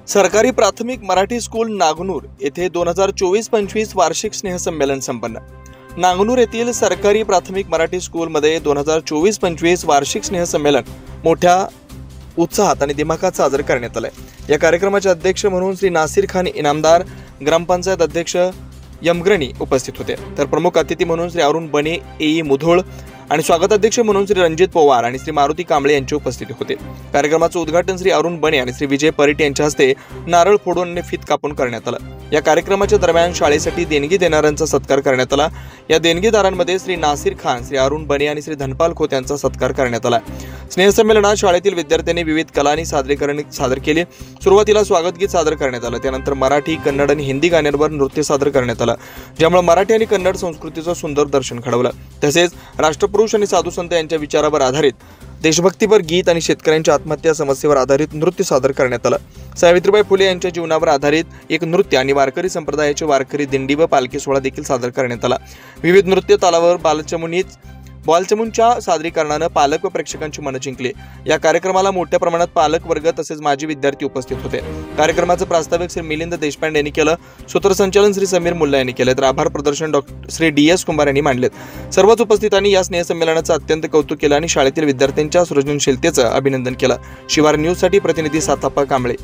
सरकारी प्राथमिक मराठी स्कूल नागनूर येथे 2024-25 वार्षिक स्नेहसंमेलन संपन्न। नागनूर येथील सरकारी प्राथमिक मराठी स्कूलमध्ये 2024-25 वार्षिक स्नेहसंमेलन मोठ्या उत्साहात आणि दिमाखात साजरे करण्यात आले। या कार्यक्रमाचे अध्यक्ष म्हणून श्री नासिर खान इनामदार, ग्रामपंचायत अध्यक्ष यमग्रणी उपस्थित होते, तर प्रमुख अतिथी म्हणून श्री अरुण बने एई मुधोळ आणि स्वागताध्यक्ष म्हणून श्री रणजित पवार आणि श्री मारुती कांबळे यांची उपस्थिती होते। कार्यक्रमाचे उद्घाटन श्री अरुण बने आणि श्री विजय परिट यांच्या हस्ते नारळ फोडून आणि फीत कापून करण्यात आलं। या कार्यक्रमाच्या दरम्यान शाळेसाठी देणगी देणाऱ्यांचा सत्कार करण्यात आला। या देणगीदारांमध्ये श्री नासिर खान, श्री अरुण बने आणि श्री धनपाल खोत यांचा सत्कार करण्यात आला। स्नेहसंमेलनात शाळेतील विद्यार्थ्यांनी विविध कला आणि सादरीकरण सादर केले। सुरुवातीला स्वागत गीत सादर करण्यात आलं, त्यानंतर मराठी, कन्नड आणि हिंदी गाण्यांवर नृत्य सादर करण्यात आलं, ज्यामुळे मराठी आणि कन्नड संस्कृतीचं सुंदर दर्शन घडवलं। तसेच राष्ट्रपुरुष आणि साधू संत यांच्या विचारावर आधारित देशभक्तीपर गीत आणि शेतकऱ्यांच्या आत्महत्या समस्येवर आधारित नृत्य सादर करण्यात आलं। सावित्रीबाई फुले यांच्या जीवनावर आधारित एक नृत्य आणि वारकरी संप्रदायाचे वारकरी दिंडी व पालखी सोहळा देखील सादर करण्यात आला। विविध नृत्य तालावर बालचमूंच्या सादरीकरणाने पालक व प्रेक्षकांची मन जिंकली। या कार्यक्रमाला मोठ्या प्रमाणात पालक वर्ग तसेच माजी विद्यार्थी उपस्थित होते। कार्यक्रमाचे प्रास्ताविक श्री मिलिंद देशपांडे यांनी केलं, सूत्रसंचालन श्री समीर मुल्ला यांनी केले, तर आभार प्रदर्शन श्री DS कुमार यांनी मांडलेत। सर्वच उपस्थितांनी या स्नेहसंमेलनाचं अत्यंत कौतुक केलं आणि शाळेतील विद्यार्थ्यांच्या सृजनशीलतेचं अभिनंदन केलं। शिवार न्यूज साठी प्रतिनिधी साताप्पा कांबळे।